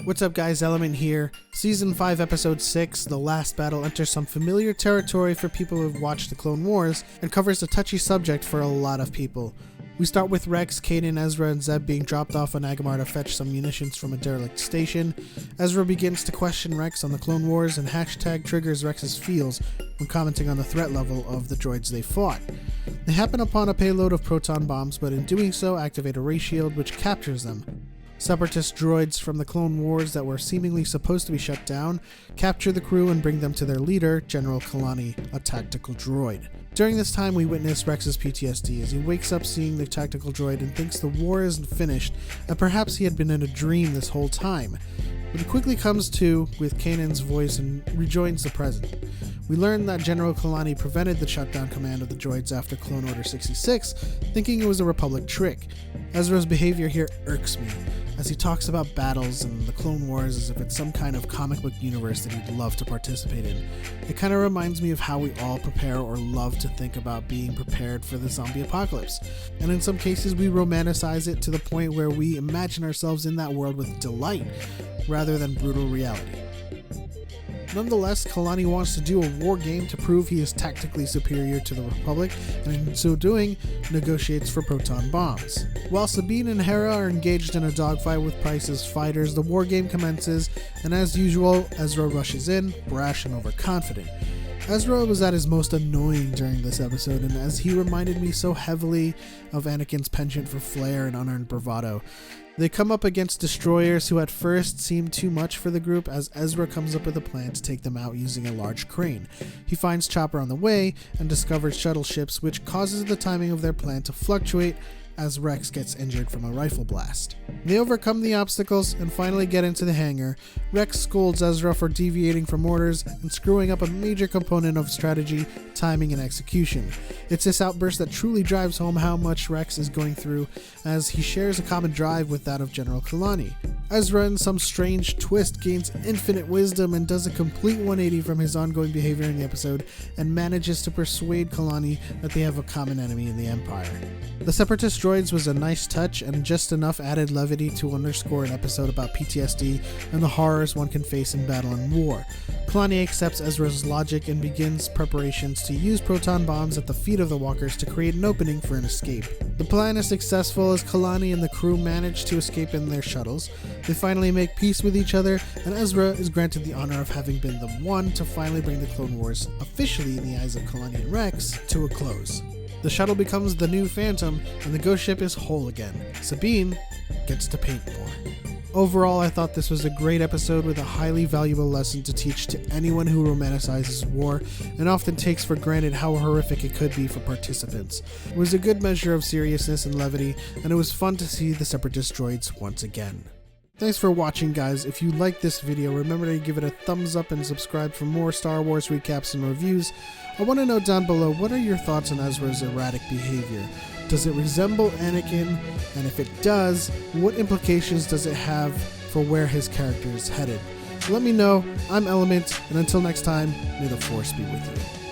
What's up guys, Element here. Season 5 Episode 6, The Last Battle, enters some familiar territory for people who have watched the Clone Wars and covers a touchy subject for a lot of people. We start with Rex, Kanan, Ezra, and Zeb being dropped off on Agamar to fetch some munitions from a derelict station. Ezra begins to question Rex on the Clone Wars and hashtag triggers Rex's feels when commenting on the threat level of the droids they fought. They happen upon a payload of proton bombs, but in doing so activate a ray shield which captures them. Separatist droids from the Clone Wars that were seemingly supposed to be shut down capture the crew and bring them to their leader, General Kalani, a tactical droid. During this time, we witness Rex's PTSD as he wakes up seeing the tactical droid and thinks the war isn't finished and perhaps he had been in a dream this whole time. But he quickly comes to with Kanan's voice and rejoins the present. We learn that General Kalani prevented the shutdown command of the droids after Clone Order 66, thinking it was a Republic trick. Ezra's behavior here irks me, as he talks about battles and the Clone Wars as if it's some kind of comic book universe that he'd love to participate in. It kind of reminds me of how we all prepare or love to think about being prepared for the zombie apocalypse, and in some cases we romanticize it to the point where we imagine ourselves in that world with delight, rather than brutal reality. Nonetheless, Kalani wants to do a war game to prove he is tactically superior to the Republic, and in so doing, negotiates for proton bombs. While Sabine and Hera are engaged in a dogfight with Price's fighters, the war game commences, and as usual, Ezra rushes in, brash and overconfident. Ezra was at his most annoying during this episode, and as he reminded me so heavily of Anakin's penchant for flair and unearned bravado. They come up against destroyers who at first seem too much for the group as Ezra comes up with a plan to take them out using a large crane. He finds Chopper on the way and discovers shuttle ships, which causes the timing of their plan to fluctuate as Rex gets injured from a rifle blast. They overcome the obstacles and finally get into the hangar. Rex scolds Ezra for deviating from orders and screwing up a major component of strategy, timing, and execution. It's this outburst that truly drives home how much Rex is going through, as he shares a common drive with that of General Kalani. Ezra, in some strange twist, gains infinite wisdom and does a complete 180 from his ongoing behavior in the episode and manages to persuade Kalani that they have a common enemy in the Empire. The Separatist droids was a nice touch and just enough added levity to underscore an episode about PTSD and the horrors one can face in battle and war. Kalani accepts Ezra's logic and begins preparations to use proton bombs at the feet of the walkers to create an opening for an escape. The plan is successful as Kalani and the crew manage to escape in their shuttles. They finally make peace with each other, and Ezra is granted the honor of having been the one to finally bring the Clone Wars, officially in the eyes of Kalani and Rex, to a close. The shuttle becomes the new Phantom, and the ghost ship is whole again. Sabine gets to paint more. Overall, I thought this was a great episode with a highly valuable lesson to teach to anyone who romanticizes war and often takes for granted how horrific it could be for participants. It was a good measure of seriousness and levity, and it was fun to see the Separatist droids once again. Thanks for watching, guys. If you liked this video, remember to give it a thumbs up and subscribe for more Star Wars recaps and reviews. I want to know down below, what are your thoughts on Ezra's erratic behavior? Does it resemble Anakin? And if it does, what implications does it have for where his character is headed? Let me know. I'm Element, and until next time, may the Force be with you.